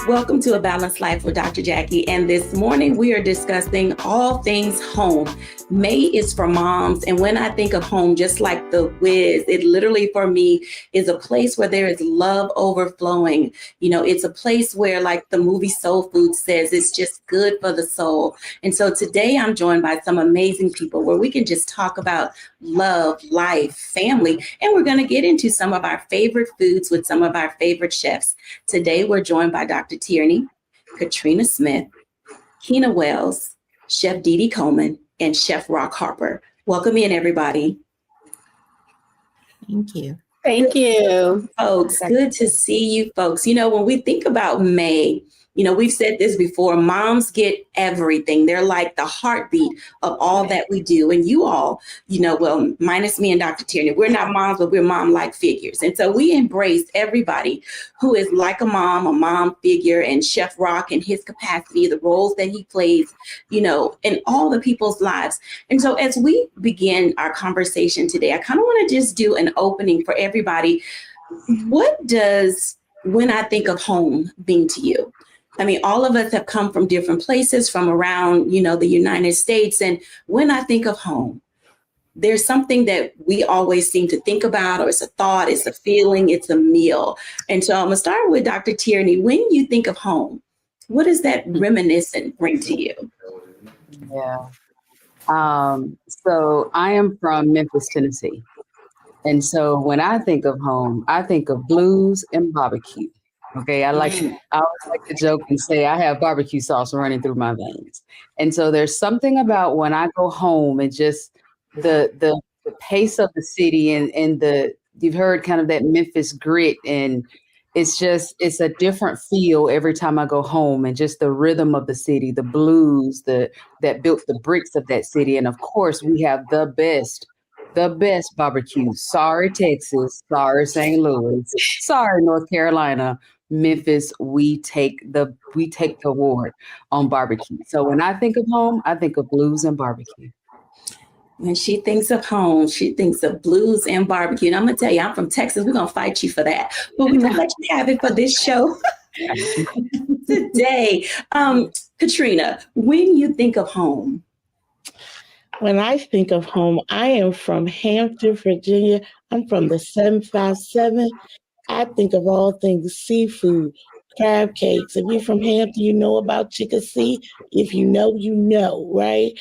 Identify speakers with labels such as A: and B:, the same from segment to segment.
A: Welcome to A Balanced Life with Dr. Jackie. And this morning we are discussing all things home. May is for moms. And when I think of home, just like the Wiz, it literally for me is a place where there is love overflowing. You know, it's a place where, like the movie Soul Food says, it's just good for the soul. And so today I'm joined by some amazing people where we can just talk about love, life, family, and we're going to get into some of our favorite foods with some of our favorite chefs. Today we're joined by Dr. Tierney, Katrina Smith, Keena Wells, Chef Dee Dee Coleman, and Chef Rock Harper. Welcome in, everybody.
B: Thank you.
C: Thank you.
A: Folks, good to see you folks. You know, when we think about May, you know, we've said this before, moms get everything. They're like the heartbeat of all that we do. And you all, you know, well, minus me and Dr. Tierney, we're not moms, but we're mom-like figures. And so we embrace everybody who is like a mom figure, and Chef Rock in his capacity, the roles that he plays, you know, in all the people's lives. And so as we begin our conversation today, I kind of want to just do an opening for everybody. What does when I think of home mean to you? I mean, all of us have come from different places from around, you know, the United States. And when I think of home, there's something that we always seem to think about, or it's a thought, it's a feeling, it's a meal. And so I'm going to start with Dr. Tierney. When you think of home, what does that reminiscent bring to you?
C: Yeah. So I am from Memphis, Tennessee. And so when I think of home, I think of blues and barbecue. Okay, I always like to joke and say I have barbecue sauce running through my veins. And so there's something about when I go home and just the pace of the city and you've heard kind of that Memphis grit, and it's a different feel every time I go home, and just the rhythm of the city, the blues that built the bricks of that city. And of course we have the best barbecue. Sorry, Texas. Sorry, St. Louis. Sorry, North Carolina. Memphis, we take the award on barbecue. So when I think of home, I think of blues and barbecue.
A: When she thinks of home, she thinks of blues and barbecue. And I'm going to tell you, I'm from Texas. We're going to fight you for that. But we're going to let you have it for this show today. Katrina, when you think of home,
D: when I think of home, I am from Hampton, Virginia. I'm from the 757. I think of all things seafood, crab cakes. If you're from Hampton, you know about chickasee. If you know, you know, right?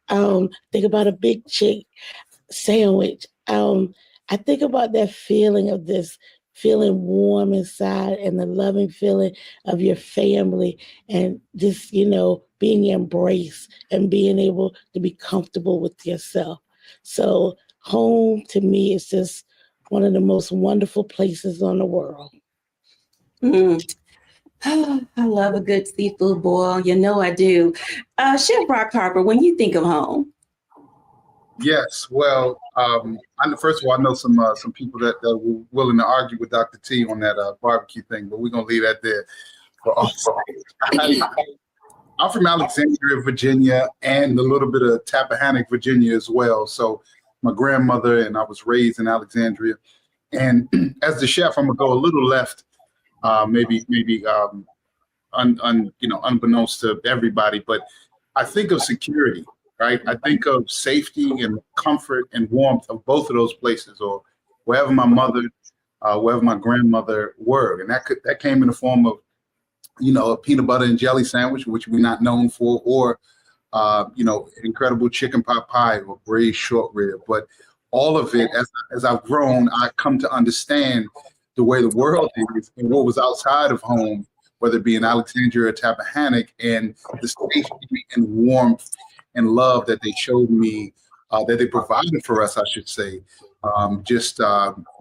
D: Think about a big chick sandwich. I think about that feeling of this feeling warm inside, and the loving feeling of your family, and just, you know, being embraced and being able to be comfortable with yourself. So home to me is just one of the most wonderful places on the world.
A: I love a good seafood boil. You know I do. Chef Rock Harper, when you think of home.
E: Yes, well, first of all, I know some people that were willing to argue with Dr. T on that barbecue thing, but we're going to leave that there for all. I'm from Alexandria, Virginia, and a little bit of Tappahannock, Virginia as well. So my grandmother and I was raised in Alexandria. And as the chef, I'm gonna go a little left, maybe unbeknownst to everybody, but I think of security, right? I think of safety and comfort and warmth of both of those places, or wherever my mother, wherever my grandmother were, and that came in the form of, you know, a peanut butter and jelly sandwich, which we're not known for, or incredible chicken pot pie or braised short rib. But all of it, as I've grown, I come to understand the way the world is and what was outside of home, whether it be in Alexandria or Tappahannock, and the safety and warmth and love that they showed me, that they provided for us, I should say.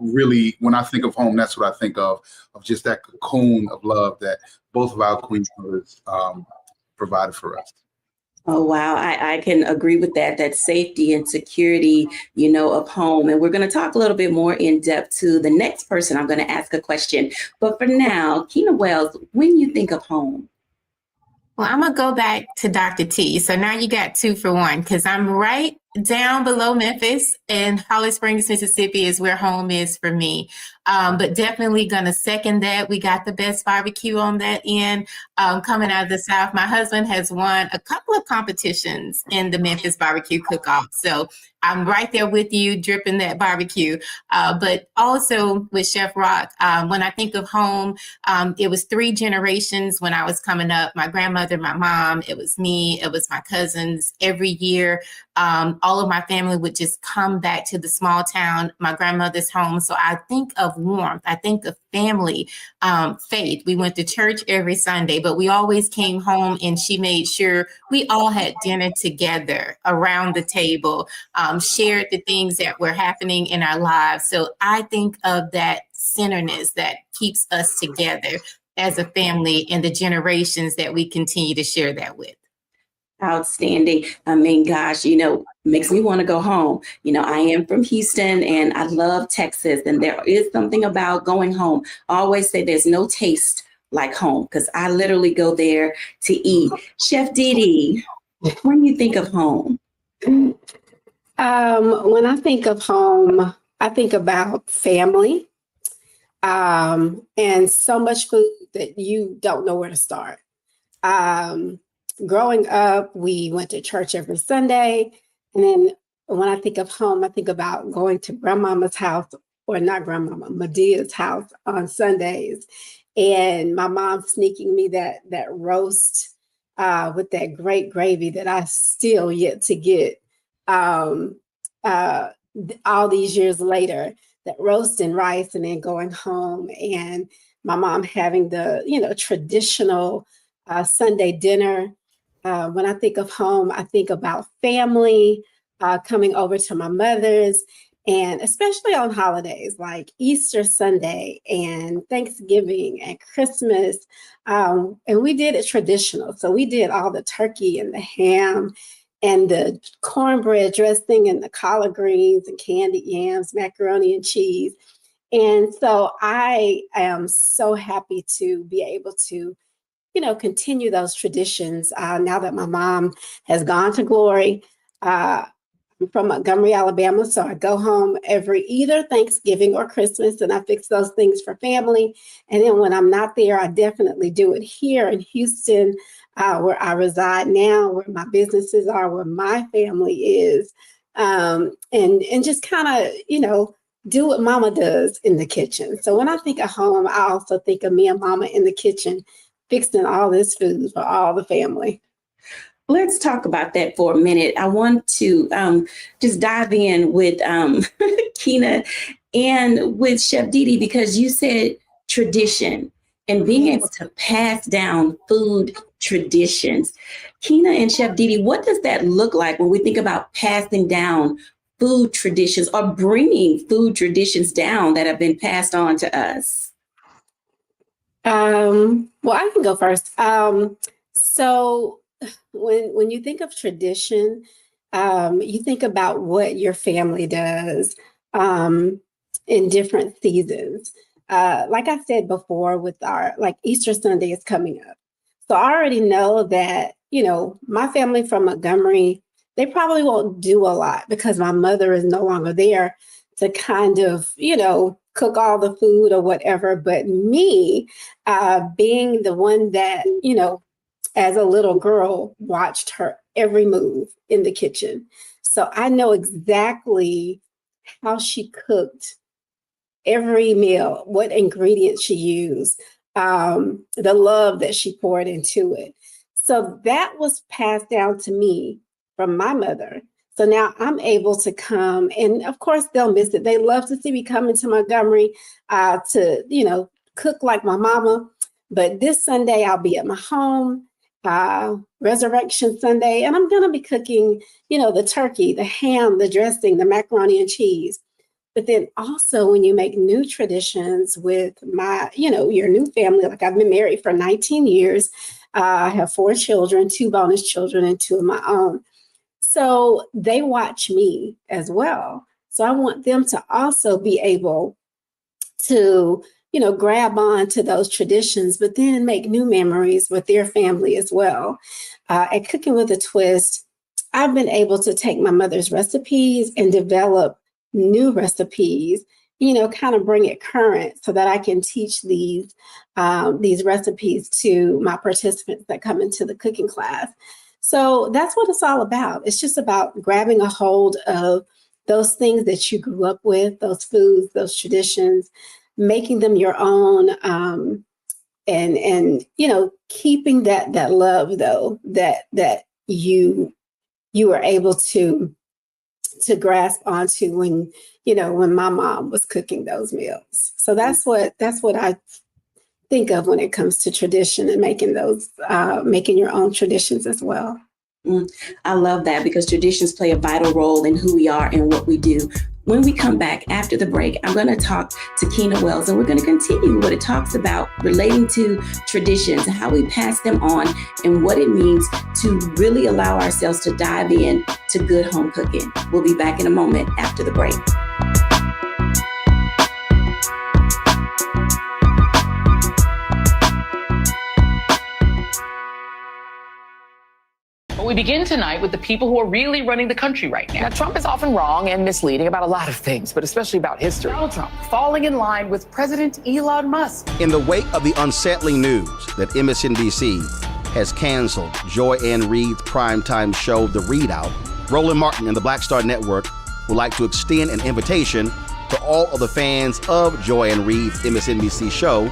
E: Really, when I think of home, that's what I think of just that cocoon of love that both of our queen mothers provided for us.
A: Oh, wow. I can agree with that safety and security, you know, of home. And we're going to talk a little bit more in depth to the next person I'm going to ask a question. But for now, Keena Wells, when you think of home.
B: Well, I'm going to go back to Dr. T. So now you got 2 for 1, because I'm right down below Memphis, and Holly Springs, Mississippi is where home is for me. But definitely going to second that. We got the best barbecue on that end. Coming out of the South, my husband has won a couple of competitions in the Memphis barbecue cook-off. So I'm right there with you, dripping that barbecue. But also with Chef Rock, when I think of home, it was 3 generations when I was coming up. My grandmother, my mom, it was me, it was my cousins. Every year, all of my family would just come back to the small town, my grandmother's home. So I think of warmth. I think of family, faith. We went to church every Sunday, but we always came home and she made sure we all had dinner together around the table, shared the things that were happening in our lives. So I think of that centerness that keeps us together as a family and the generations that we continue to share that with.
A: Outstanding. I mean, gosh, makes me want to go home. I am from Houston and I love Texas. And there is something about going home. I always say there's no taste like home because I literally go there to eat. Chef Didi, when you think of home?
F: When I think of home, I think about family and so much food that you don't know where to start. Growing up, we went to church every Sunday. And then when I think of home, I think about going to grandmama's house, or not grandmama, Medea's house on Sundays. And my mom sneaking me that roast with that great gravy that I still yet to get all these years later, that roast and rice, and then going home and my mom having the, traditional Sunday dinner. When I think of home, I think about family coming over to my mother's, and especially on holidays like Easter Sunday and Thanksgiving and Christmas. And we did it traditional. So we did all the turkey and the ham and the cornbread dressing and the collard greens and candied yams, macaroni and cheese. And so I am so happy to be able to continue those traditions now that my mom has gone to glory. I'm from Montgomery, Alabama, so I go home every either Thanksgiving or Christmas, and I fix those things for family. And then when I'm not there, I definitely do it here in Houston, where I reside now, where my businesses are, where my family is, and just kind of, do what mama does in the kitchen. So when I think of home, I also think of me and mama in the kitchen, fixing all this food for all the family.
A: Let's talk about that for a minute. I want to just dive in with Kina and with Chef Didi, because you said tradition and being able to pass down food traditions. Kina and Chef Didi, what does that look like when we think about passing down food traditions or bringing food traditions down that have been passed on to us?
F: Well, I can go first. So when you think of tradition, you think about what your family does in different seasons. Like I said before, with like Easter Sunday is coming up. So I already know that, my family from Montgomery, they probably won't do a lot because my mother is no longer there to kind of, cook all the food or whatever. But me, being the one that, as a little girl, watched her every move in the kitchen. So I know exactly how she cooked every meal, what ingredients she used, the love that she poured into it. So that was passed down to me from my mother. So now I'm able to come, and of course they'll miss it. They love to see me come into Montgomery to, cook like my mama. But this Sunday I'll be at my home, Resurrection Sunday, and I'm gonna be cooking, the turkey, the ham, the dressing, the macaroni and cheese. But then also when you make new traditions with my, your new family, like I've been married for 19 years. I have 4 children, 2 bonus children and 2 of my own. So they watch me as well. So I want them to also be able to, grab on to those traditions, but then make new memories with their family as well. At Cooking with a Twist, I've been able to take my mother's recipes and develop new recipes, kind of bring it current so that I can teach these recipes to my participants that come into the cooking class. So that's what it's all about. It's just about grabbing a hold of those things that you grew up with, those foods, those traditions, making them your own, and keeping that love though that you were able to grasp onto when my mom was cooking those meals. So that's what I think of when it comes to tradition and making your own traditions as well.
A: I love that, because traditions play a vital role in who we are and what we do. When we come back after the break, I'm going to talk to Keena Wells, and we're going to continue what it talks about relating to traditions, how we pass them on, and what it means to really allow ourselves to dive in to good home cooking. We'll be back in a moment after the break.
G: We begin tonight with the people who are really running the country right now.
H: Now, Trump is often wrong and misleading about a lot of things, but especially about history.
G: Donald Trump falling in line with President Elon Musk.
I: In the wake of the unsettling news that MSNBC has canceled Joy Ann Reid's primetime show, The Readout, Roland Martin and the Black Star Network would like to extend an invitation to all of the fans of Joy Ann Reid's MSNBC show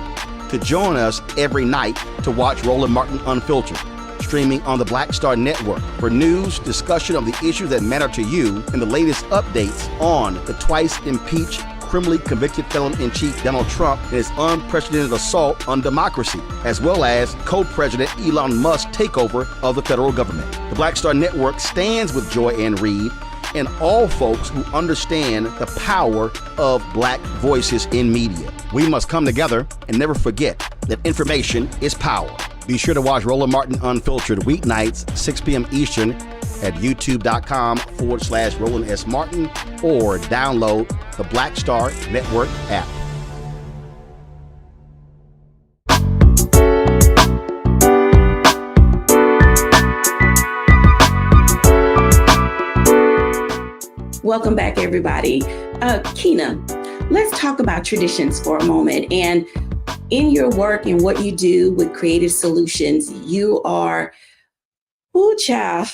I: to join us every night to watch Roland Martin Unfiltered, streaming on the Black Star Network for news, discussion of the issues that matter to you, and the latest updates on the twice impeached, criminally convicted felon-in-chief Donald Trump and his unprecedented assault on democracy, as well as co-president Elon Musk's takeover of the federal government. The Black Star Network stands with Joy Ann Reid and all folks who understand the power of Black voices in media. We must come together and never forget that information is power. Be sure to watch Roland Martin Unfiltered weeknights, 6 p.m. Eastern at youtube.com/Roland S. Martin, or download the Black Star Network app.
A: Welcome back, everybody. Keena, let's talk about traditions for a moment. And in your work and what you do with Creative Solutions, you are, child,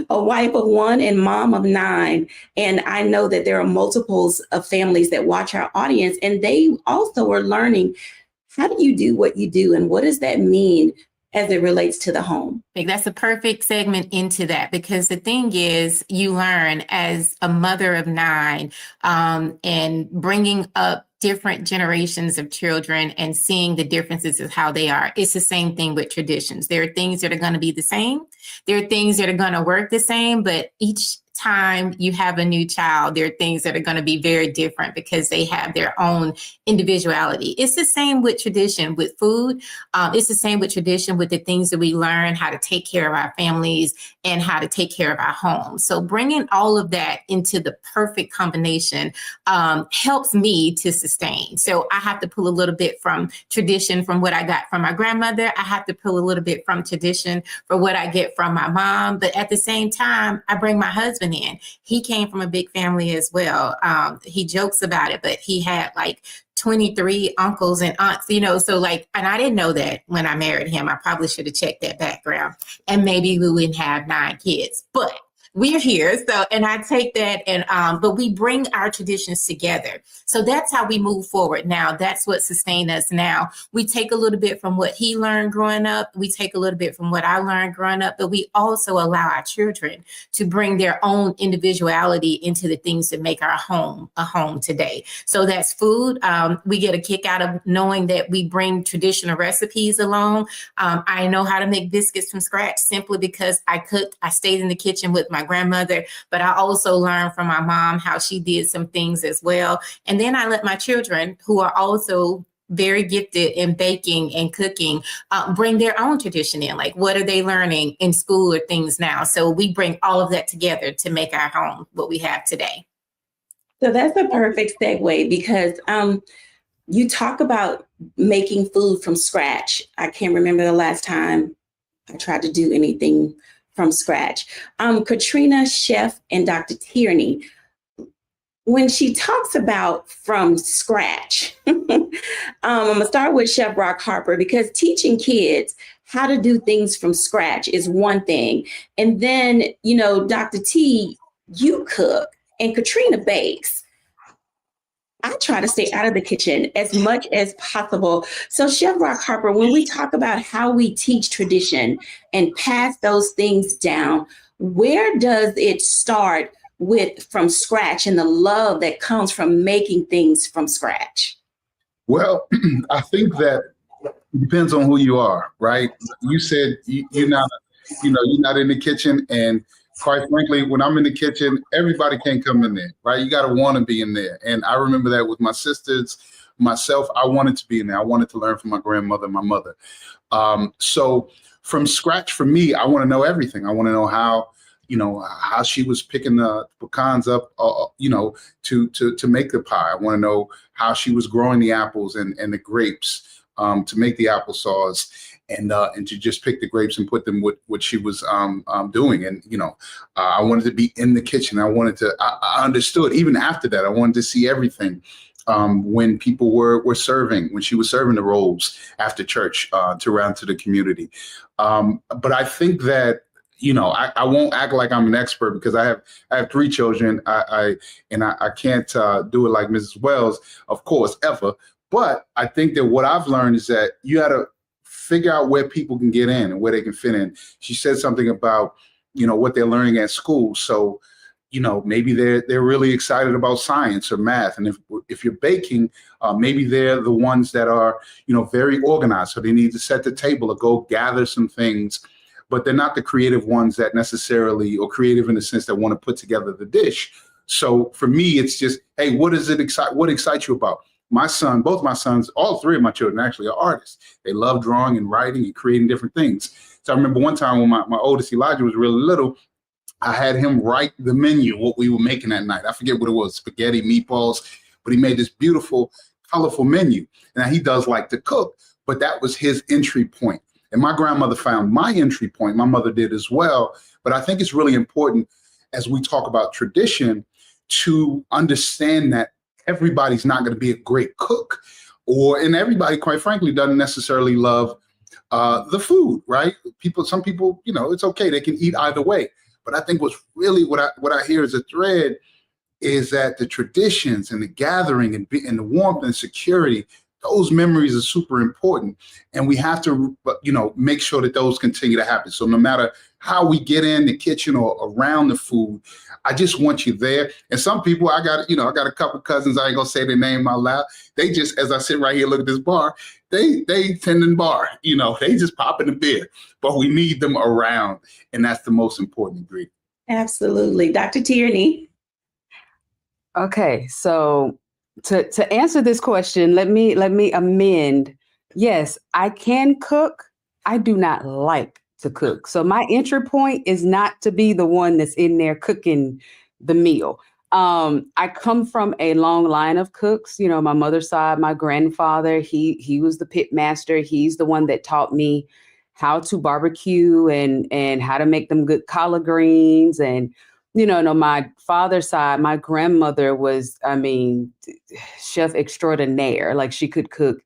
A: a wife of one and mom of 9. And I know that there are multiples of families that watch our audience, and they also are learning, how do you do what you do, and what does that mean as it relates to the home?
B: That's a perfect segment into that, because the thing is, you learn as a mother of 9 and bringing up different generations of children and seeing the differences of how they are. It's the same thing with traditions. There are things that are going to be the same. There are things that are going to work the same, but each time you have a new child, there are things that are going to be very different because they have their own individuality. It's the same with tradition, with food. It's the same with tradition with the things that we learn, how to take care of our families and how to take care of our homes. So bringing all of that into the perfect combination helps me to sustain. So I have to pull a little bit from tradition from what I got from my grandmother. I have to pull a little bit from tradition for what I get from my mom. But at the same time, I bring my husband in. He came from a big family as well. He jokes about it, but he had like 23 uncles and aunts, so like, and I didn't know that when I married him. I probably should have checked that background, and maybe we wouldn't have 9 kids, but we're here. So, and I take that and, but we bring our traditions together. So that's how we move forward. Now, that's what sustained us now. We take a little bit from what he learned growing up. We take a little bit from what I learned growing up, but we also allow our children to bring their own individuality into the things that make our home a home today. So that's food. We get a kick out of knowing that we bring traditional recipes along. I know how to make biscuits from scratch simply because I cooked. I stayed in the kitchen with my grandmother, but I also learned from my mom how she did some things as well. And then I let my children, who are also very gifted in baking and cooking, bring their own tradition in. Like, what are they learning in school or things now? So we bring all of that together to make our home what we have today.
A: So that's a perfect segue, because you talk about making food from scratch. I can't remember the last time I tried to do anything from scratch. Katrina, Chef, and Dr. Tierney, when she talks about from scratch, I'm gonna start with Chef Rock Harper, because teaching kids how to do things from scratch is one thing. And then, Dr. T, you cook, and Katrina bakes. I try to stay out of the kitchen as much as possible. So Chef Rock Harper, when we talk about how we teach tradition and pass those things down, where does it start with from scratch and the love that comes from making things from scratch?
E: Well, I think that it depends on who you are, right? You said you're not in the kitchen, and quite frankly, when I'm in the kitchen, everybody can't come in there, right? You got to want to be in there. And I remember that with my sisters, myself, I wanted to be in there. I wanted to learn from my grandmother, my mother. So from scratch for me, I want to know everything. I want to know how she was picking the pecans up, to make the pie. I want to know how she was growing the apples and the grapes to make the applesauce. And to just pick the grapes and put them with what she was doing. And, I wanted to be in the kitchen. I understood even after that, I wanted to see everything when people were serving, when she was serving the rolls after church to round to the community. But I think that, I won't act like I'm an expert, because I have 3 children. I can't do it like Mrs. Wells, of course, ever. But I think that what I've learned is that you got to figure out where people can get in and where they can fit in. She said something about, what they're learning at school. So, maybe they're really excited about science or math. And if you're baking, maybe they're the ones that are, very organized. So they need to set the table or go gather some things, but they're not the creative ones that necessarily, or creative in the sense that want to put together the dish. So for me, it's just, hey, what excites you about? Both my sons, all 3 of my children actually are artists. They love drawing and writing and creating different things. So I remember one time when my oldest Elijah was really little, I had him write the menu, what we were making that night. I forget what it was, spaghetti, meatballs, but he made this beautiful, colorful menu. Now he does like to cook, but that was his entry point. And my grandmother found my entry point. My mother did as well. But I think it's really important as we talk about tradition to understand that everybody's not going to be a great cook, and everybody, quite frankly, doesn't necessarily love the food, right? Some people, it's okay. They can eat either way. But I think what's really what I hear as a thread is that the traditions and the gathering and the warmth and security, those memories are super important. And we have to, make sure that those continue to happen. So no matter how we get in the kitchen or around the food, I just want you there. And some people, I got a couple cousins, I ain't gonna say their name out loud. They just, as I sit right here, look at this bar, they tending bar, they just popping the beer, but we need them around. And that's the most important ingredient.
A: Absolutely. Dr. Tierney.
C: Okay, so to answer this question, let me amend. Yes, I can cook. I do not like to cook. So my entry point is not to be the one that's in there cooking the meal. I come from a long line of cooks. My mother's side, my grandfather, he was the pit master. He's the one that taught me how to barbecue and how to make them good collard greens. And my father's side, my grandmother was, chef extraordinaire. Like, she could cook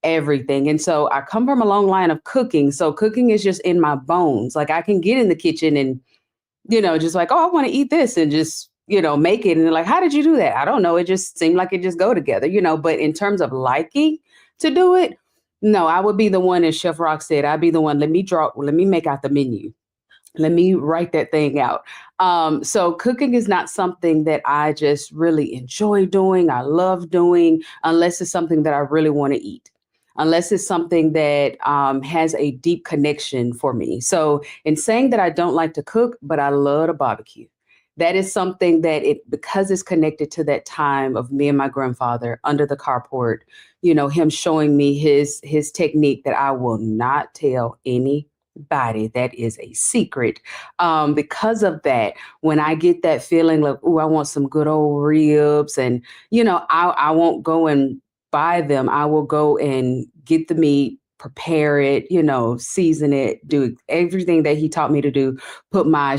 C: everything. And so I come from a long line of cooking. So cooking is just in my bones. Like, I can get in the kitchen and, just like, oh, I want to eat this, and just, make it. And they're like, how did you do that? I don't know. It just seemed like it just go together, but in terms of liking to do it, no, I would be the one, as Chef Rock said, I'd be the one, let me make out the menu. Let me write that thing out. So cooking is not something that I just really enjoy doing. I love doing, unless it's something that I really want to eat, unless it's something that has a deep connection for me. So in saying that I don't like to cook, but I love to barbecue, that is something that because it's connected to that time of me and my grandfather under the carport, him showing me his technique that I will not tell anybody. That is a secret. Because of that, when I get that feeling like, oh, I want some good old ribs, and I won't go and buy them, I will go and get the meat, prepare it, season it, do everything that he taught me to do, put my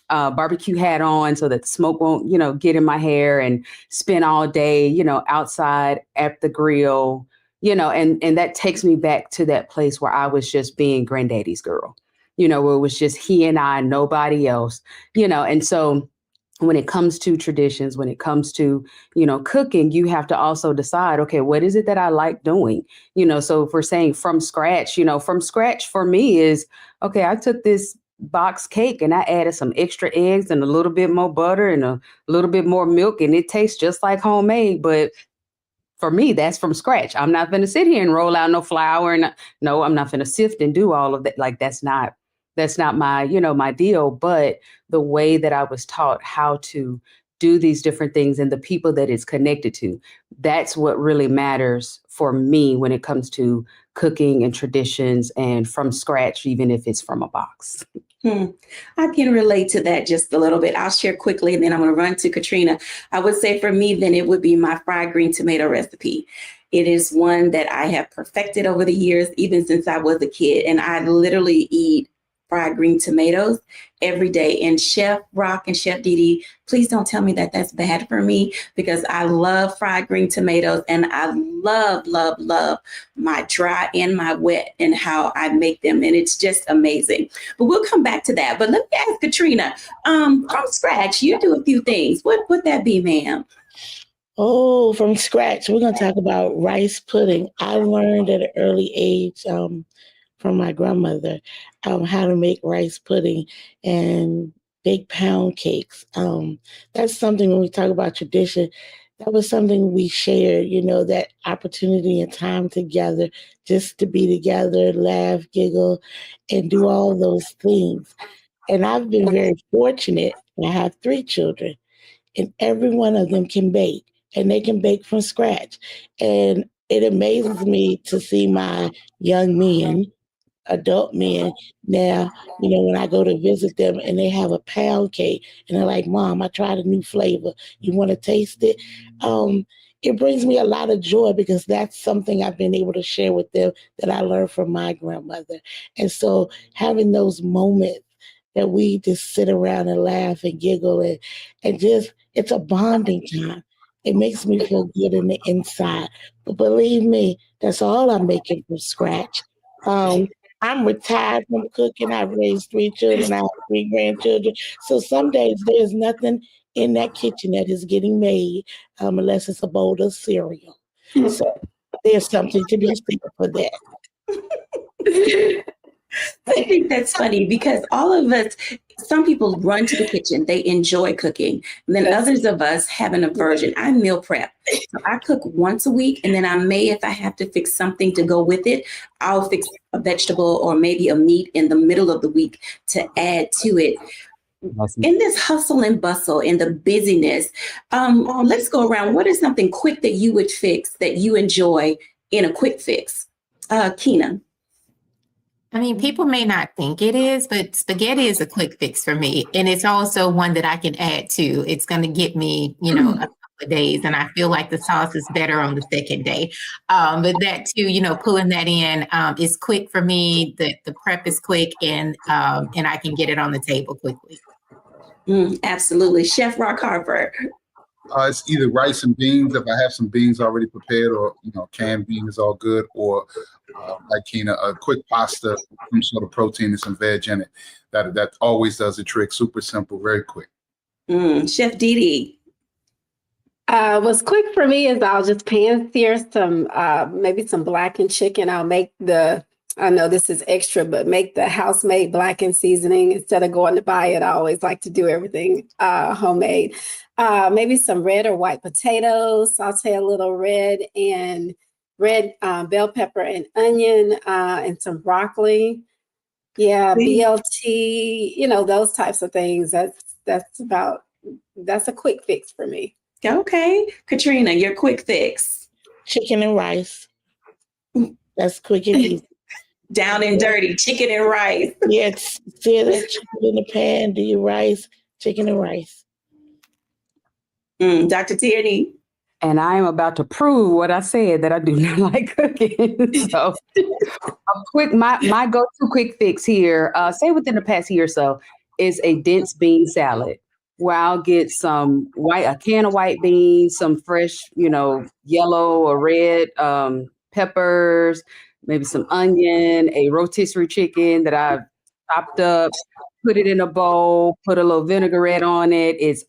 C: barbecue hat on so that the smoke won't, get in my hair, and spend all day, outside at the grill, and that takes me back to that place where I was just being granddaddy's girl, where it was just he and I, nobody else, and so when it comes to traditions, when it comes to, cooking, you have to also decide, okay, what is it that I like doing? So if we're saying from scratch for me is, okay, I took this box cake and I added some extra eggs and a little bit more butter and a little bit more milk, and it tastes just like homemade. But for me, that's from scratch. I'm not going to sit here and roll out no flour, and no, I'm not going to sift and do all of that. Like, that's not my, my deal. But the way that I was taught how to do these different things and the people that it's connected to, that's what really matters for me when it comes to cooking and traditions and from scratch, even if it's from a box.
A: I can relate to that just a little bit. I'll share quickly, and then I'm going to run to Katrina. I would say for me, then it would be my fried green tomato recipe. It is one that I have perfected over the years, even since I was a kid. And I literally eat fried green tomatoes every day. And Chef Rock and Chef Didi, please don't tell me that that's bad for me, because I love fried green tomatoes, and I love, love, love my dry and my wet and how I make them. And it's just amazing. But we'll come back to that. But let me ask Katrina, from scratch, you do a few things. What would that be, ma'am?
D: Oh, from scratch, we're going to talk about rice pudding. I learned at an early age from my grandmother how to make rice pudding and bake pound cakes. That's something when we talk about tradition, that was something we shared, that opportunity and time together, just to be together, laugh, giggle, and do all those things. And I've been very fortunate. I have 3 children, and every one of them can bake, and they can bake from scratch. And it amazes me to see my young men, adult men now, when I go to visit them and they have a pound cake and they're like, Mom, I tried a new flavor. You want to taste it? It brings me a lot of joy, because that's something I've been able to share with them that I learned from my grandmother. And so having those moments that we just sit around and laugh and giggle and just, it's a bonding time. It makes me feel good in the inside. But believe me, that's all I'm making from scratch. I'm retired from cooking. I've raised 3 children. I have 3 grandchildren. So some days there's nothing in that kitchen that is getting made unless it's a bowl of cereal. So there's something to be said for that.
A: I think that's funny, because all of us, some people run to the kitchen, they enjoy cooking. And then others of us have an aversion. I meal prep. So I cook once a week, and then I may, if I have to fix something to go with it, I'll fix a vegetable or maybe a meat in the middle of the week to add to it.
C: Awesome.
A: In this hustle and bustle and the busyness, let's go around. What is something quick that you would fix that you enjoy in a quick fix? Keena.
B: I mean, people may not think it is, but spaghetti is a quick fix for me. And it's also one that I can add to. It's going to get me, a couple of days. And I feel like the sauce is better on the second day. But that too, pulling that in is quick for me. The prep is quick, and I can get it on the table quickly.
A: Absolutely. Chef Rock Harper.
E: It's either rice and beans if I have some beans already prepared, or canned beans is all good, or like Keena, a quick pasta, some sort of protein and some veg in it. That always does the trick. Super simple, very quick.
A: Chef Didi.
F: What's quick for me is I'll just pan sear some maybe some blackened chicken. I'll make I know this is extra, but make the house-made blackened seasoning instead of going to buy it. I always like to do everything homemade. Maybe some red or white potatoes, saute a little red bell pepper and onion, and some broccoli. Yeah, BLT, those types of things. That's a quick fix for me.
A: Okay. Katrina, your quick fix.
D: Chicken and rice. That's quick and easy.
A: Down and dirty, chicken and rice.
D: Yes, sear that chicken in the pan, do your rice, chicken and rice.
A: Dr. Tierney.
C: And I am about to prove what I said, that I do not like cooking. So my go-to quick fix here, say within the past year or so, is a dense bean salad, where I'll get a can of white beans, some fresh, yellow or red peppers, maybe some onion, a rotisserie chicken that I've chopped up, put it in a bowl, put a little vinaigrette on it. It's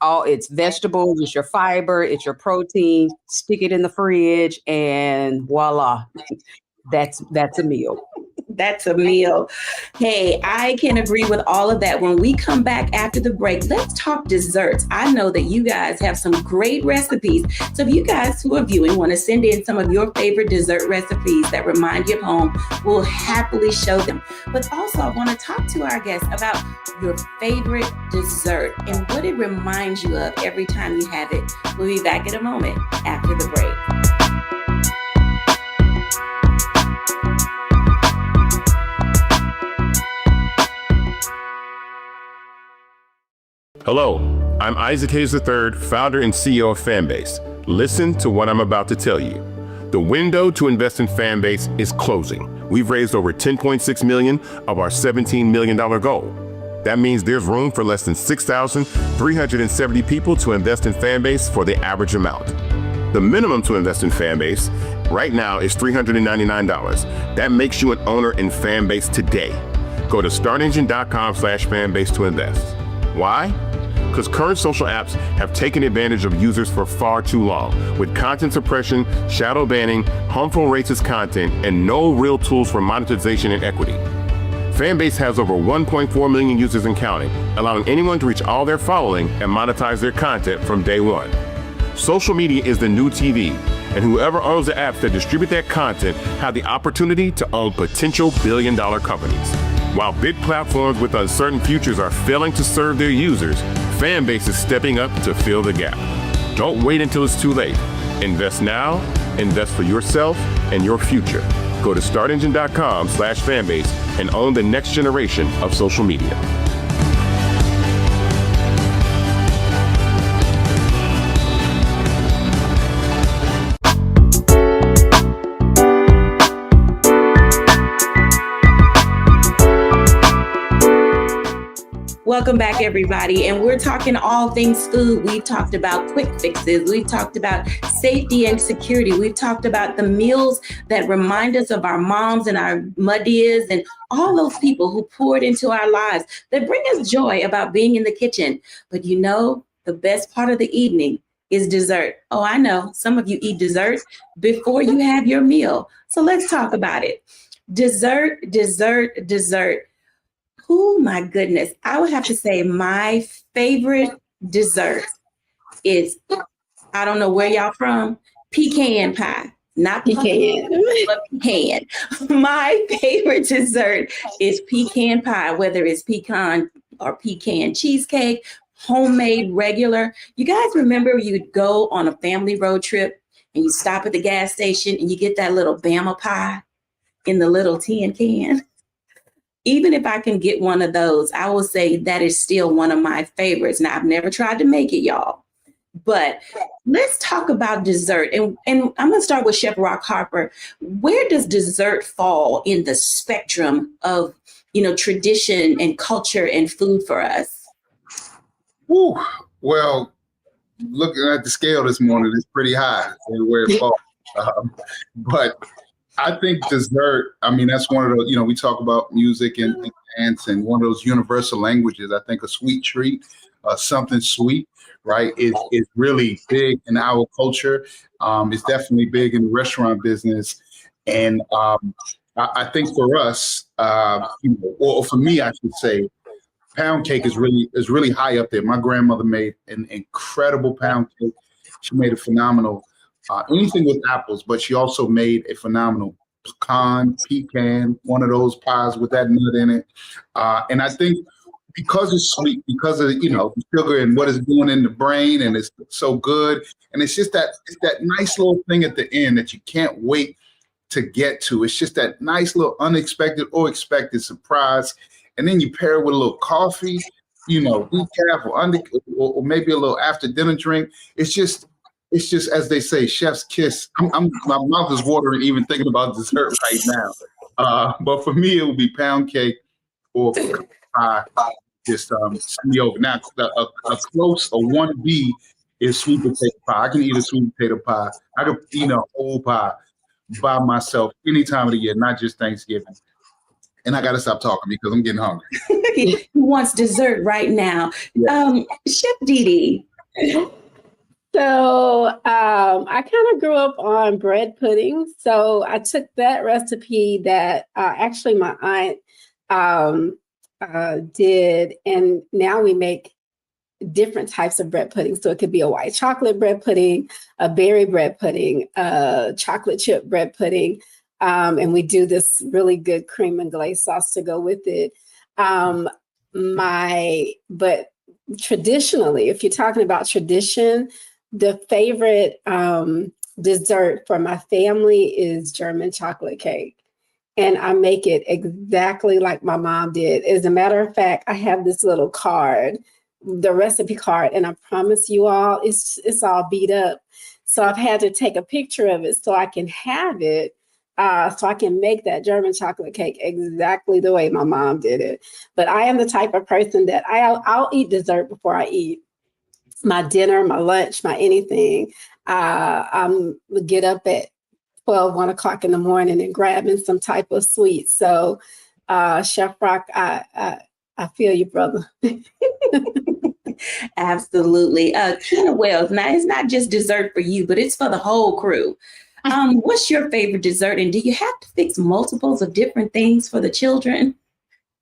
C: vegetables, it's your fiber, it's your protein. Stick it in the fridge, and voila, that's a meal.
A: That's a meal. Hey, I can agree with all of that. When we come back after the break, let's talk desserts. I know that you guys have some great recipes. So if you guys who are viewing want to send in some of your favorite dessert recipes that remind you of home, we'll happily show them. But also, I want to talk to our guests about your favorite dessert and what it reminds you of every time you have it. We'll be back in a moment after the break.
J: Hello, I'm Isaac Hayes III, founder and CEO of Fanbase. Listen to what I'm about to tell you. The window to invest in Fanbase is closing. We've raised over $10.6 million of our $17 million goal. That means there's room for less than 6,370 people to invest in Fanbase for the average amount. The minimum to invest in Fanbase right now is $399. That makes you an owner in Fanbase today. Go to startengine.com/fanbase to invest. Why? Because current social apps have taken advantage of users for far too long, with content suppression, shadow banning, harmful racist content, and no real tools for monetization and equity. Fanbase has over 1.4 million users and counting, allowing anyone to reach all their following and monetize their content from day one. Social media is the new TV, and whoever owns the apps that distribute that content have the opportunity to own potential billion-dollar companies. While big platforms with uncertain futures are failing to serve their users, Fanbase is stepping up to fill the gap. Don't wait until it's too late. Invest now, invest for yourself and your future. Go to startengine.com/fanbase and own the next generation of social media.
A: Welcome back, everybody. And we're talking all things food. We've talked about quick fixes. We've talked about safety and security. We've talked about the meals that remind us of our moms and our muddies and all those people who poured into our lives that bring us joy about being in the kitchen. But the best part of the evening is dessert. Oh, I know some of you eat dessert before you have your meal. So let's talk about it. Dessert. Oh my goodness. I would have to say my favorite dessert is, I don't know where y'all from, pecan pie. Not pecan, but pecan. My favorite dessert is pecan pie, whether it's pecan or pecan cheesecake, homemade, regular. You guys remember you'd go on a family road trip and you stop at the gas station and you get that little Bama pie in the little tin can? Even if I can get one of those, I will say that is still one of my favorites. Now, I've never tried to make it, y'all. But let's talk about dessert. And I'm going to start with Chef Rock Harper. Where does dessert fall in the spectrum of, tradition and culture and food for us?
E: Ooh, well, looking at the scale this morning, it's pretty high where it falls. But I think dessert, that's one of those, we talk about music and dance, and one of those universal languages. I think a sweet treat, something sweet, right, is really big in our culture. It's definitely big in the restaurant business. And I think for us, or for me, I should say, pound cake is really high up there. My grandmother made an incredible pound cake. She made a phenomenal anything with apples, but she also made a phenomenal pecan, one of those pies with that nut in it. And I think because it's sweet, because of the sugar and what it's doing in the brain, and it's so good, and it's that nice little thing at the end that you can't wait to get to. It's just that nice little unexpected or expected surprise, and then you pair it with a little coffee, decaf or maybe a little after dinner drink. It's just it's just, as they say, chef's kiss. My mouth is watering even thinking about dessert right now. But for me, it would be pound cake or pie. Just send me over. Now, a close, a 1B is sweet potato pie. I can eat a sweet potato pie. I could eat a whole pie by myself any time of the year, not just Thanksgiving. And I got to stop talking because I'm getting hungry.
A: He wants dessert right now. Chef Dee Dee.
F: So I kind of grew up on bread pudding. So I took that recipe that actually my aunt did, and now we make different types of bread pudding. So it could be a white chocolate bread pudding, a berry bread pudding, a chocolate chip bread pudding. And we do this really good cream and glaze sauce to go with it. But traditionally, if you're talking about tradition, the favorite dessert for my family is German chocolate cake. And I make it exactly like my mom did. As a matter of fact, I have this little card, the recipe card, and I promise you all, it's all beat up. So I've had to take a picture of it so I can have it, so I can make that German chocolate cake exactly the way my mom did it. But I am the type of person that I'll eat dessert before I eat my dinner, my lunch, my anything. I'm get up at 12, 1 o'clock in the morning and grabbing some type of sweet. So Chef Rock, I feel you, brother.
A: Absolutely. Keena Wells, now it's not just dessert for you, but it's for the whole crew. What's your favorite dessert? And do you have to fix multiples of different things for the children?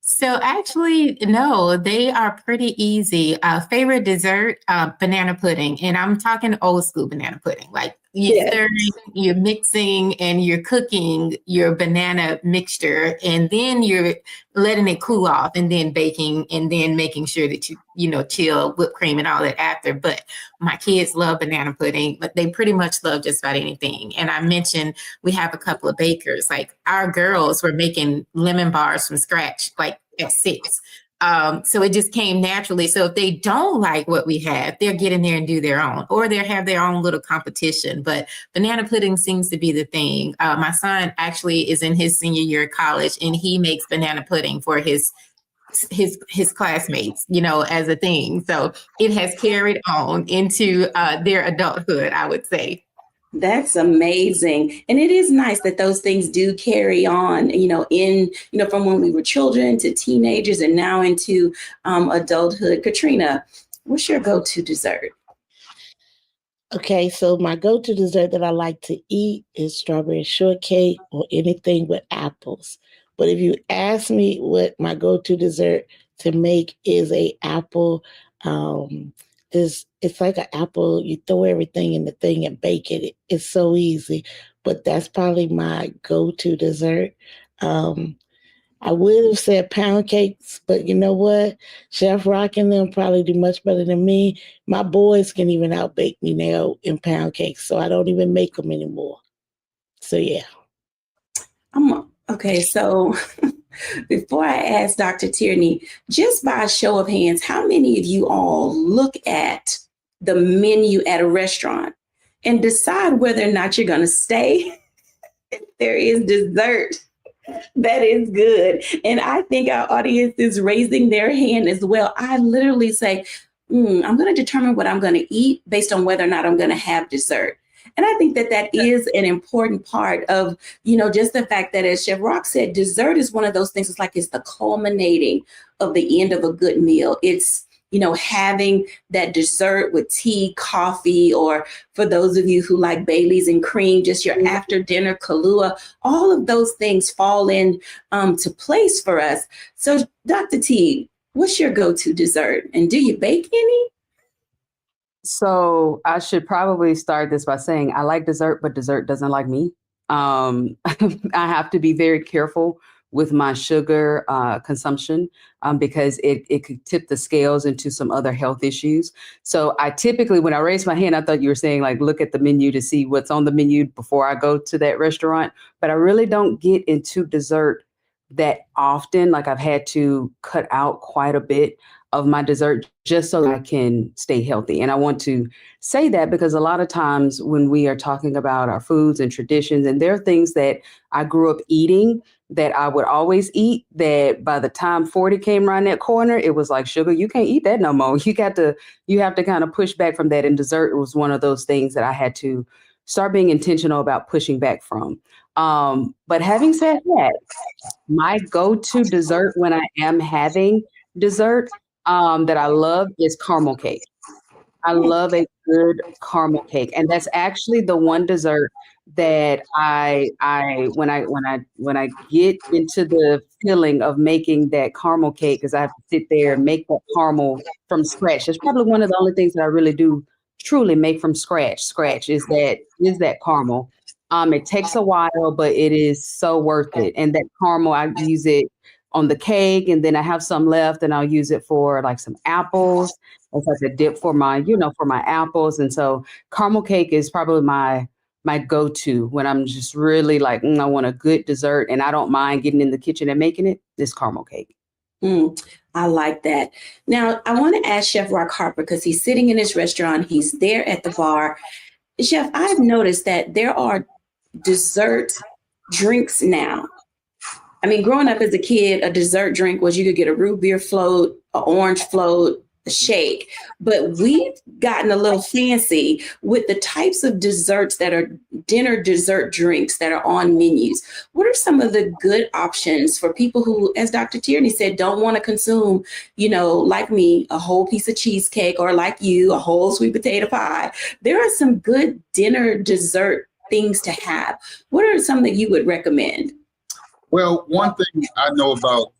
B: So actually, no, they are pretty easy. Favorite dessert, banana pudding. And I'm talking old school banana pudding. Like you're mixing and you're cooking your banana mixture, and then you're letting it cool off and then baking and then making sure that you chill whipped cream and all that after. But my kids love banana pudding, but they pretty much love just about anything. And I mentioned we have a couple of bakers. Like our girls were making lemon bars from scratch, like at 6. So it just came naturally. So if they don't like what we have, they'll get in there and do their own, or they'll have their own little competition. But banana pudding seems to be the thing. My son actually is in his senior year of college, and he makes banana pudding for his classmates, as a thing. So it has carried on into their adulthood, I would say.
A: That's amazing. And it is nice that those things do carry on, from when we were children to teenagers and now into adulthood. Katrina, what's your go-to dessert?
D: Okay, so my go-to dessert that I like to eat is strawberry shortcake or anything with apples. But if you ask me what my go-to dessert to make is a apple, it's like an apple, you throw everything in the thing and bake it. It's so easy, but that's probably my go-to dessert. I would have said pound cakes, but you know what? Chef Rock and them probably do much better than me. My boys can even outbake me now in pound cakes, so I don't even make them anymore. So yeah.
A: Okay, so before I ask Dr. Tierney, just by a show of hands, how many of you all look at the menu at a restaurant and decide whether or not you're going to stay if there is dessert that is good? And I think our audience is raising their hand as well. I literally say, I'm going to determine what I'm going to eat based on whether or not I'm going to have dessert. And I think that is an important part of, just the fact that, as Chef Rock said, dessert is one of those things. It's the culminating of the end of a good meal. It's, having that dessert with tea, coffee, or for those of you who like Baileys and cream, just your after dinner Kahlua. All of those things fall in to place for us. So Dr. T, what's your go-to dessert? And do you bake any?
C: So I should probably start this by saying I like dessert, but dessert doesn't like me. I have to be very careful with my sugar consumption because it could tip the scales into some other health issues. So I typically, when I raise my hand, I thought you were saying look at the menu to see what's on the menu before I go to that restaurant. But I really don't get into dessert that often. Like I've had to cut out quite a bit of my dessert just so I can stay healthy. And I want to say that because a lot of times when we are talking about our foods and traditions, and there are things that I grew up eating that I would always eat, that by the time 40 came around that corner, it was like, sugar, you can't eat that no more. You have to kind of push back from that. And dessert was one of those things that I had to start being intentional about pushing back from. But having said that, my go-to dessert when I am having dessert that I love is caramel cake. I love a good caramel cake, and that's actually the one dessert that when I get into the feeling of making that caramel cake, because I have to sit there and make that caramel from scratch. It's probably one of the only things that I really do truly make from scratch. Is that caramel. It takes a while, but it is so worth it. And that caramel, I use it on the cake, and then I have some left, and I'll use it for like some apples. It's like a dip for my apples. And so caramel cake is probably my go-to when I'm just really like, I want a good dessert, and I don't mind getting in the kitchen and making it. This caramel cake.
A: I like that. Now, I want to ask Chef Rock Harper, because he's sitting in his restaurant. He's there at the bar. Chef, I've noticed that there are dessert drinks now. I mean, growing up as a kid, a dessert drink was you could get a root beer float, an orange float, a shake. But we've gotten a little fancy with the types of desserts that are dinner dessert drinks that are on menus. What are some of the good options for people who, as Dr. Tierney said, don't want to consume, like me, a whole piece of cheesecake, or like you, a whole sweet potato pie? There are some good dinner dessert things to have. What are some that you would recommend?
E: Well, one thing I know about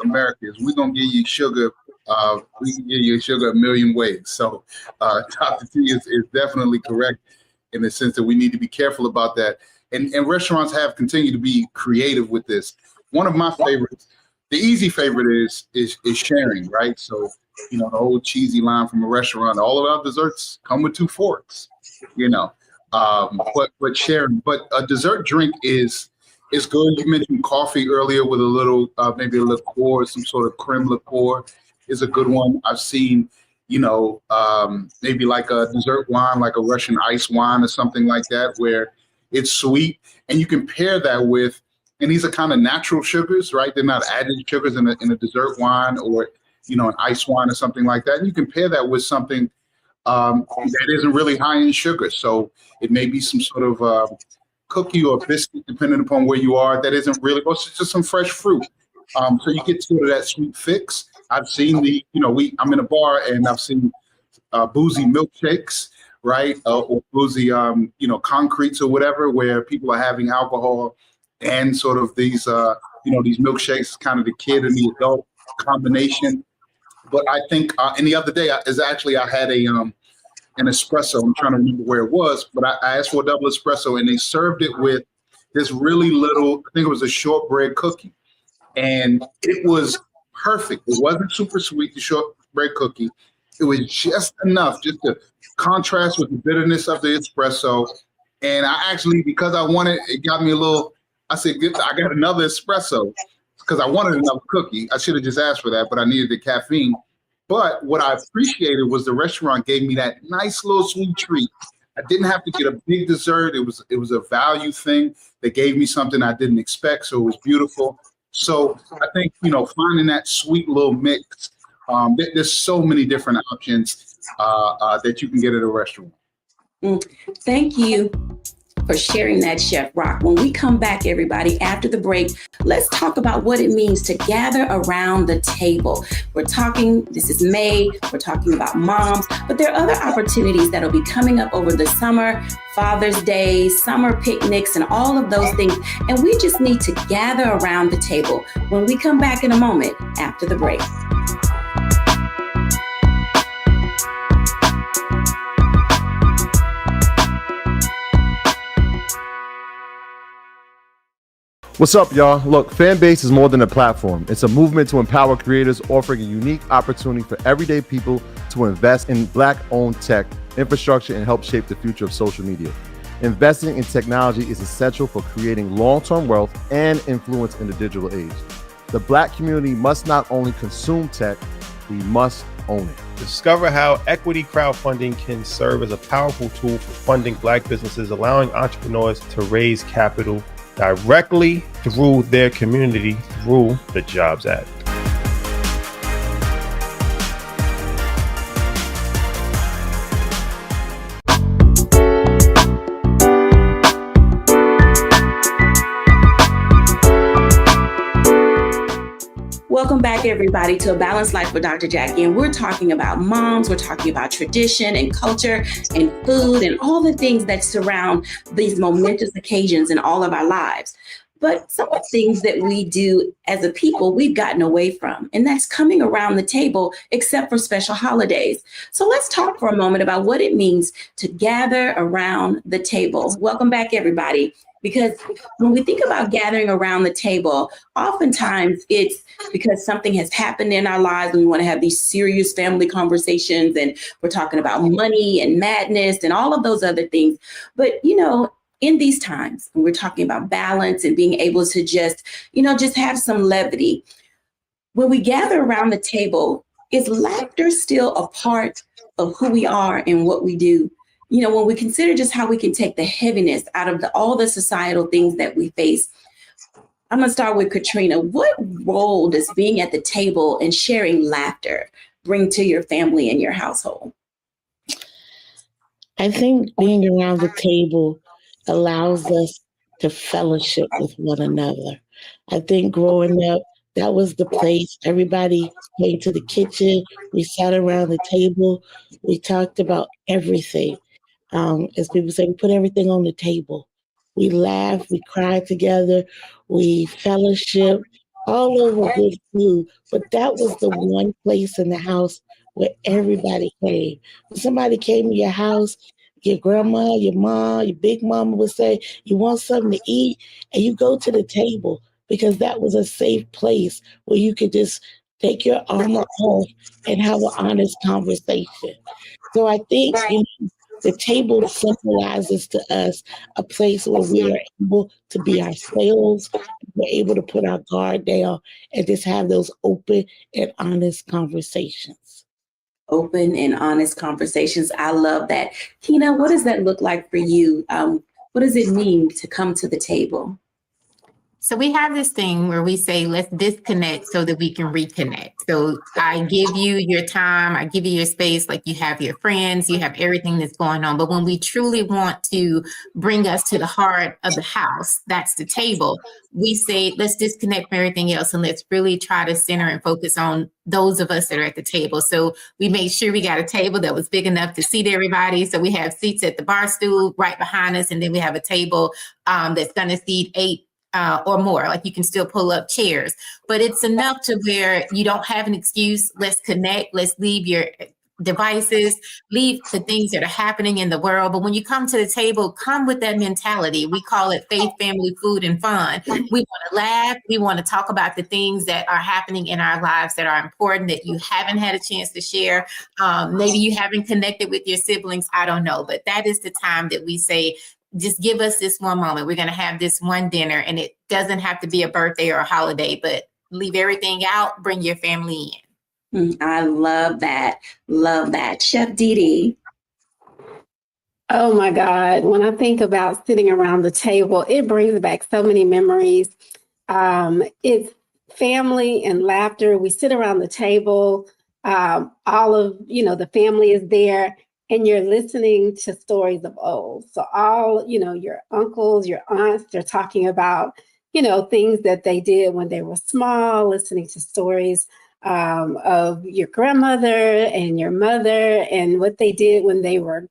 E: America is we're going to give you sugar. We can give you sugar a million ways. So Dr. T is definitely correct in the sense that we need to be careful about that. And restaurants have continued to be creative with this. One of my favorites, the easy favorite is sharing, right? So, the old cheesy line from a restaurant, all of our desserts come with 2 forks, but sharing. But a dessert drink is good. You mentioned coffee earlier with a little, maybe a liqueur, some sort of creme liqueur is a good one. I've seen, maybe like a dessert wine, like a Russian ice wine or something like that, where it's sweet. And you can pair that with, and these are kind of natural sugars, right? They're not added sugars in a dessert wine or, an ice wine or something like that. And you can pair that with something that isn't really high in sugar. So it may be some sort of cookie or biscuit, depending upon where you are, that isn't really, or it's just some fresh fruit. So you get sort of that sweet fix. I've seen I'm in a bar and I've seen boozy milkshakes, right? Or boozy, concretes or whatever, where people are having alcohol and sort of these, these milkshakes, kind of the kid and the adult combination. But I think, and the other day I had an espresso. I'm trying to remember where it was, but I asked for a double espresso, and they served it with this really little, I think it was a shortbread cookie. And it was perfect. It wasn't super sweet, the shortbread cookie. It was just enough just to contrast with the bitterness of the espresso. And I actually, because I wanted, it got me a little, I said, I got another espresso because I wanted another cookie. I should have just asked for that, but I needed the caffeine. But what I appreciated was the restaurant gave me that nice little sweet treat. I didn't have to get a big dessert. It was a value thing. They gave me something I didn't expect, so it was beautiful. So I think, finding that sweet little mix, there's so many different options that you can get at a restaurant.
A: Thank you for sharing that, Chef Rock. When we come back, everybody, after the break, let's talk about what it means to gather around the table. This is May, we're talking about moms, but there are other opportunities that'll be coming up over the summer, Father's Day, summer picnics, and all of those things. And we just need to gather around the table. When we come back in a moment after the break.
K: What's up, y'all? Look, Fanbase is more than a platform. It's a movement to empower creators, offering a unique opportunity for everyday people to invest in Black-owned tech, infrastructure, and help shape the future of social media. Investing in technology is essential for creating long-term wealth and influence in the digital age. The Black community must not only consume tech, we must own it.
L: Discover how equity crowdfunding can serve as a powerful tool for funding Black businesses, allowing entrepreneurs to raise capital directly through their community through the Jobs Act.
A: Welcome back, everybody, to A Balanced Life with Dr. Jacquie. And we're talking about moms, we're talking about tradition and culture and food and all the things that surround these momentous occasions in all of our lives. But some of the things that we do as a people, we've gotten away from, and that's coming around the table, except for special holidays. So let's talk for a moment about what it means to gather around the table. Welcome back, everybody. Because when we think about gathering around the table, oftentimes it's because something has happened in our lives and we want to have these serious family conversations, and we're talking about money and madness and all of those other things. But, you know, in these times, when we're talking about balance and being able to just have some levity, when we gather around the table, is laughter still a part of who we are and what we do? You know, when we consider just how we can take the heaviness out of all the societal things that we face, I'm going to start with Katrina. What role does being at the table and sharing laughter bring to your family and your household?
D: I think being around the table allows us to fellowship with one another. I think growing up, that was the place. Everybody came to the kitchen. We sat around the table. We talked about everything. As people say, we put everything on the table. We laughed, we cried together, we fellowship, all over good food. But that was the one place in the house where everybody came. When somebody came to your house, your grandma, your mom, your big mama would say, you want something to eat? And you go to the table because that was a safe place where you could just take your armor off and have an honest conversation. So I think, the table symbolizes to us a place where we are able to be ourselves. We're able to put our guard down and just have those open and honest conversations.
A: Open and honest conversations. I love that. Tina, what does that look like for you? What does it mean to come to the table?
B: So we have this thing where we say, let's disconnect so that we can reconnect. So I give you your time, I give you your space, like you have your friends, you have everything that's going on. But when we truly want to bring us to the heart of the house, that's the table, we say, let's disconnect from everything else and let's really try to center and focus on those of us that are at the table. So we made sure we got a table that was big enough to seat everybody. So we have seats at the bar stool right behind us. And then we have a table that's going to seat 8 or more. Like you can still pull up chairs, but it's enough to where you don't have an excuse. Let's connect. Let's leave your devices, leave the things that are happening in the world. But when you come to the table, come with that mentality. We call it faith, family, food, and fun. We want to laugh. We want to talk about the things that are happening in our lives that are important that you haven't had a chance to share. Maybe you haven't connected with your siblings. I don't know. But that is the time that we say, just give us this one moment. We're going to have this one dinner, and it doesn't have to be a birthday or a holiday, but leave everything out, bring your family in.
A: I love that. Love that. Chef Didi.
F: Oh my God. When I think about sitting around the table, it brings back so many memories. It's family and laughter. We sit around the table. All of, the family is there. And you're listening to stories of old. So all, your uncles, your aunts, they're talking about, things that they did when they were small, listening to stories of your grandmother and your mother and what they did when they were,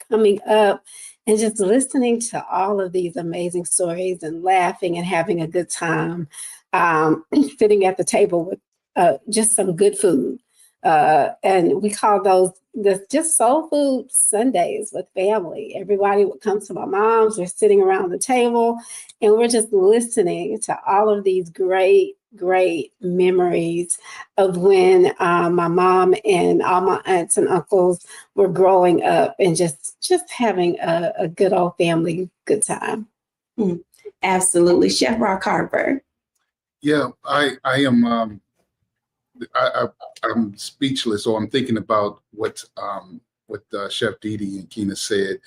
F: coming up, and just listening to all of these amazing stories and laughing and having a good time, sitting at the table with just some good food. And we call those just soul food Sundays with family. Everybody would come to my mom's. We're sitting around the table and we're just listening to all of these great great memories of when my mom and all my aunts and uncles were growing up and just having a good old family good time.
A: Absolutely. Chef Rock Harper.
E: Yeah, I am. I'm speechless, or I'm thinking about what Chef Didi and Keena said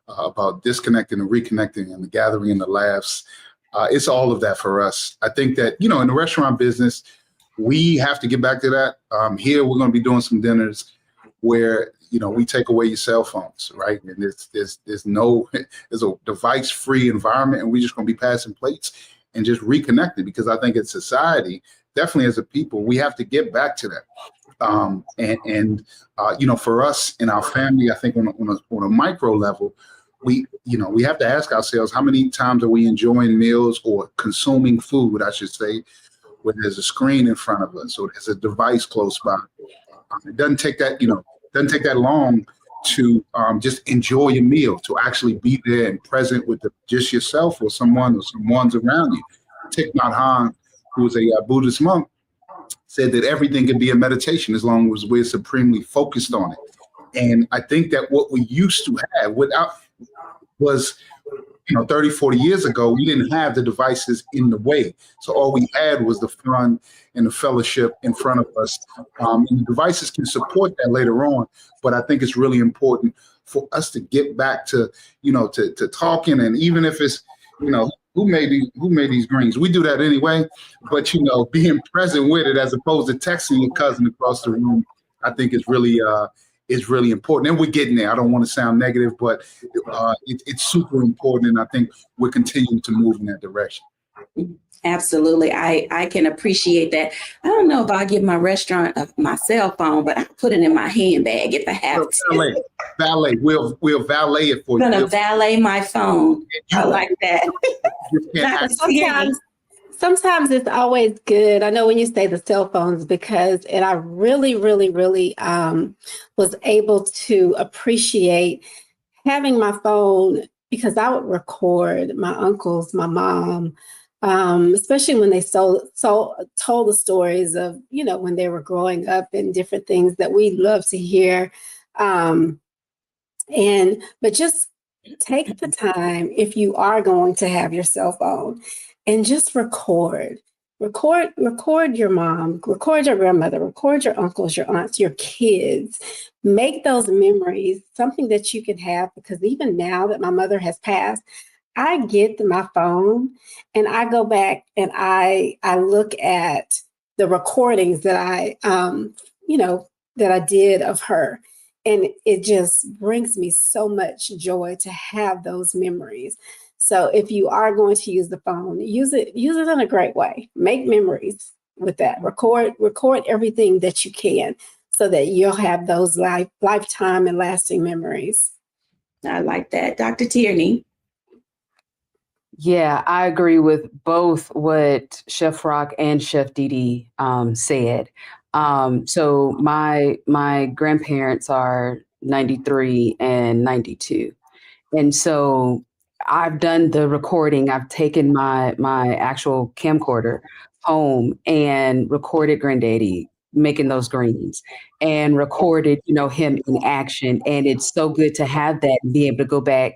E: about disconnecting and reconnecting and the gathering and the laughs. It's all of that for us. I think that, in the restaurant business, we have to get back to that. Here, we're going to be doing some dinners where, we take away your cell phones, right? And there's a device-free environment, and we're just going to be passing plates and just reconnecting, because I think as society, definitely as a people, we have to get back to that. For us in our family, I think on a micro level, we have to ask ourselves, how many times are we enjoying meals or consuming food, I should say, when there's a screen in front of us or there's a device close by. It doesn't take that long to just enjoy your meal, to actually be there and present with just yourself or someone's around you. Thich Nhat Hanh, who was a Buddhist monk, said that everything can be a meditation as long as we're supremely focused on it. And I think that what we used to have was 30, 40 years ago, we didn't have the devices in the way. So all we had was the fun and the fellowship in front of us. And the devices can support that later on. But I think it's really important for us to get back to, to talking. And even if it's, who made these greens? We do that anyway. But, being present with it as opposed to texting your cousin across the room, I think is really important. And we're getting there. I don't want to sound negative, but it's super important. And I think we're continuing to move in that direction.
A: Absolutely. I can appreciate that. I don't know if I'll give my restaurant my cell phone, but I put it in my handbag if I have to.
E: Valet. We'll valet it for you.
A: I'm going to valet my phone. I like that.
F: Sometimes it's always good. I know when you say the cell phones, and I really, really, really was able to appreciate having my phone, because I would record my uncles, my mom, especially when they told the stories of, when they were growing up and different things that we love to hear. But just take the time, if you are going to have your cell phone, and just record your mom, record your grandmother, record your uncles, your aunts, your kids. Make those memories something that you can have, because even now that my mother has passed, I get my phone and I go back and I look at the recordings that that I did of her. And it just brings me so much joy to have those memories. So if you are going to use the phone, use it in a great way. Make memories with that. Record everything that you can, so that you'll have those lifetime and lasting memories.
A: I like that. Dr. Tierney.
C: Yeah, I agree with both what Chef Rock and Chef Didi said. So my grandparents are 93 and 92. And so I've done the recording. I've taken my actual camcorder home and recorded Granddaddy making those greens and recorded, him in action. And it's so good to have that and be able to go back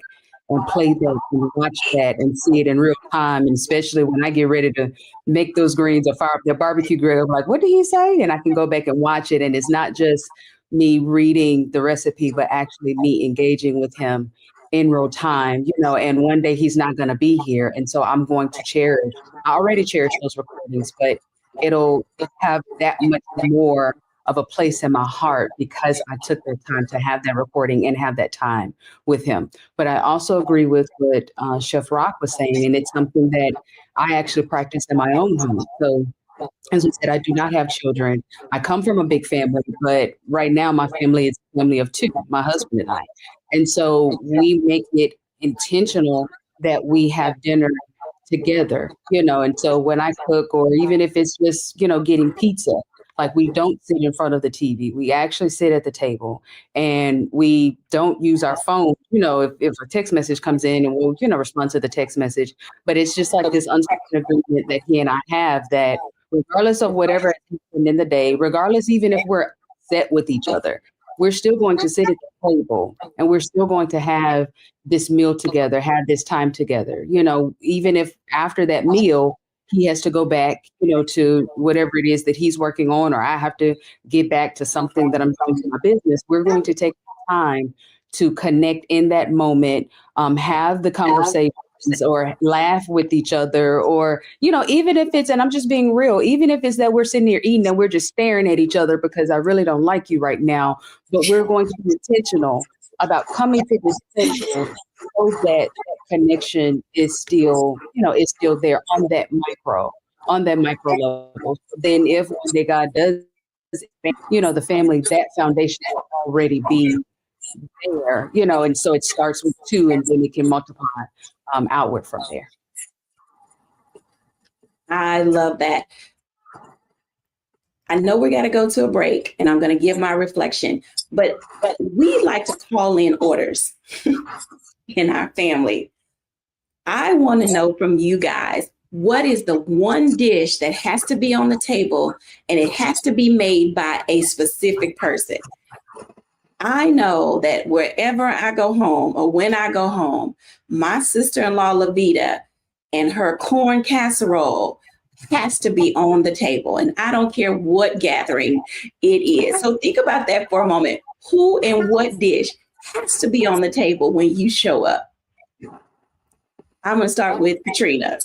C: and play that and watch that and see it in real time. And especially when I get ready to make those greens or fire up the barbecue grill, I'm like, what did he say? And I can go back and watch it. And it's not just me reading the recipe, but actually me engaging with him in real time, and one day he's not going to be here. And so I'm going to I already cherish those recordings, but it'll have that much more of a place in my heart because I took the time to have that recording and have that time with him. But I also agree with what Chef Rock was saying, and it's something that I actually practice in my own home. So as we said, I do not have children. I come from a big family, but right now my family is a family of two, my husband and I. And so we make it intentional that we have dinner together, and so when I cook, or even if it's just, getting pizza, like we don't sit in front of the TV. We actually sit at the table and we don't use our phone, if a text message comes in and we'll, respond to the text message. But it's just like this unspoken agreement that he and I have that regardless of whatever happened in the day, regardless even if we're upset with each other, we're still going to sit at the table and we're still going to have this meal together, have this time together. You know, even if after that meal, he has to go back, you know, to whatever it is that he's working on, or I have to get back to something that I'm doing in my business. We're going to take time to connect in that moment, have the conversations or laugh with each other, or, you know, even if it's, and I'm just being real, even if it's that we're sitting here eating and we're just staring at each other because I really don't like you right now, but we're going to be intentional about coming to this table so that connection is still, you know, is still there on that micro level. So then if one day God does, you know, the family, that foundation will already be there, you know, and so it starts with 2 and then it can multiply outward from there.
A: I love that. I know we got to go to a break and I'm going to give my reflection, but we like to call in orders in our family. I want to know from you guys, what is the one dish that has to be on the table and it has to be made by a specific person? I know that wherever I go home or when I go home, my sister-in-law, Lavita, and her corn casserole has to be on the table. And I don't care what gathering it is. So think about that for a moment. Who and what dish has to be on the table when you show up? I'm going to start with Katrina.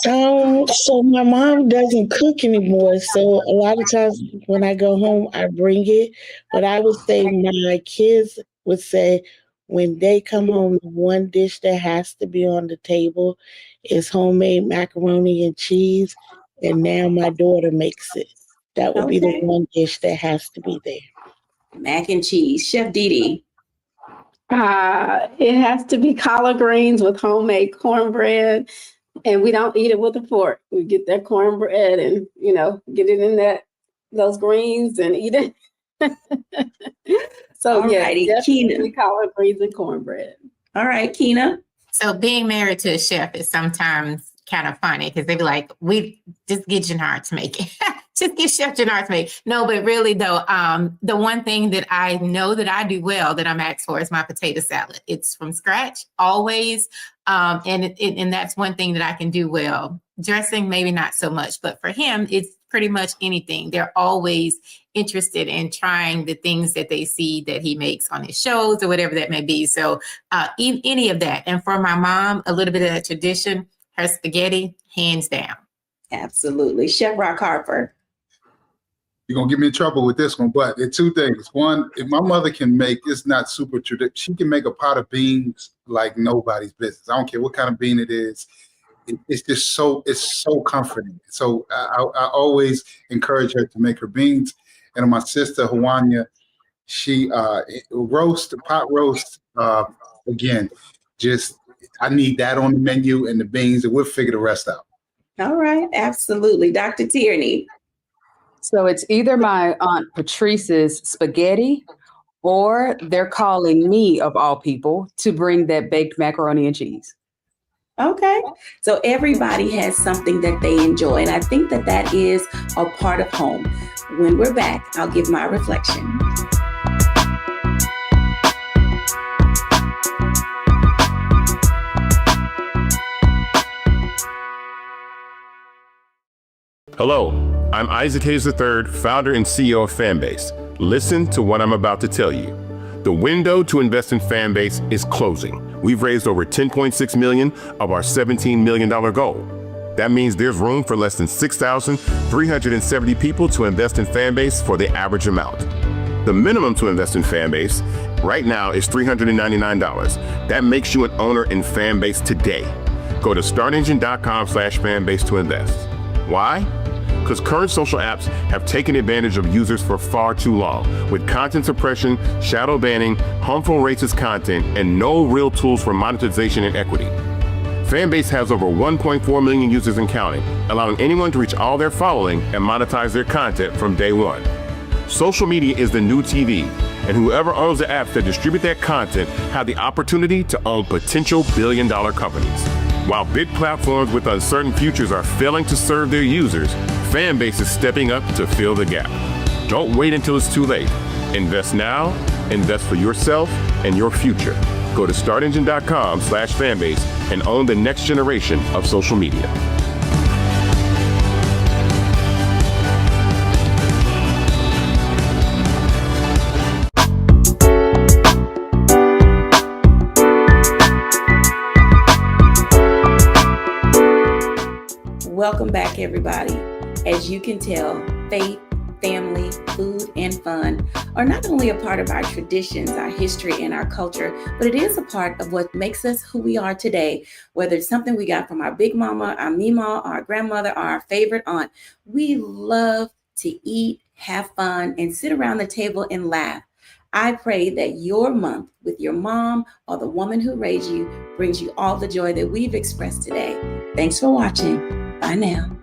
D: So my mom doesn't cook anymore. So a lot of times when I go home, I bring it. But I would say my kids would say when they come home, the one dish that has to be on the table is homemade macaroni and cheese. And now my daughter makes it. That would be the one dish that has to be there.
A: Mac and cheese. Chef Dee.
F: It has to be collard greens with homemade cornbread. And we don't eat it with a fork. We get that cornbread and, you know, get it in those greens and eat it. So, definitely collard greens and cornbread.
A: All right, Keena.
B: So being married to a chef is sometimes kind of funny because they be like, we just get Jannard to make it. Just get Chef Jannard to make it. No, but really though, the one thing that I know that I do well that I'm asked for is my potato salad. It's from scratch always. And that's one thing that I can do well. Dressing, maybe not so much, but for him, it's pretty much anything. They're always interested in trying the things that they see that he makes on his shows or whatever that may be. So any of that. And for my mom, a little bit of that tradition, her spaghetti, hands down.
A: Absolutely. Chef Rock Harper.
E: You're going to get me in trouble with this one, but it's 2 things. One, if my mother can make, it's not super traditional. She can make a pot of beans like nobody's business. I don't care what kind of bean it is. It's just it's so comforting. So I always encourage her to make her beans. And my sister, Hawanya, she pot roast, again, just I need that on the menu and the beans, and we'll figure the rest out.
A: All right. Absolutely. Dr. Tierney.
C: So it's either my Aunt Patrice's spaghetti or they're calling me, of all people, to bring that baked macaroni and cheese.
A: Okay. So everybody has something that they enjoy. And I think that that is a part of home. When we're back, I'll give my reflection.
J: Hello, I'm Isaac Hayes III, founder and CEO of Fanbase. Listen to what I'm about to tell you. The window to invest in Fanbase is closing. We've raised over $10.6 million of our $17 million goal. That means there's room for less than 6,370 people to invest in Fanbase for the average amount. The minimum to invest in Fanbase right now is $399. That makes you an owner in Fanbase today. Go to startengine.com/fanbase to invest. Why? Because current social apps have taken advantage of users for far too long, with content suppression, shadow banning, harmful racist content, and no real tools for monetization and equity. Fanbase has over 1.4 million users and counting, allowing anyone to reach all their following and monetize their content from day one. Social media is the new TV, and whoever owns the apps that distribute that content have the opportunity to own potential billion-dollar companies. While big platforms with uncertain futures are failing to serve their users, Fanbase is stepping up to fill the gap. Don't wait until it's too late. Invest now, invest for yourself and your future. Go to startengine.com/fanbase and own the next generation of social media.
A: Welcome back, everybody. As you can tell, faith, family, food, and fun are not only a part of our traditions, our history, and our culture, but it is a part of what makes us who we are today. Whether it's something we got from our big mama, our mima, our grandmother, or our favorite aunt, we love to eat, have fun, and sit around the table and laugh. I pray that your month with your mom or the woman who raised you brings you all the joy that we've expressed today. Thanks for watching. Bye now.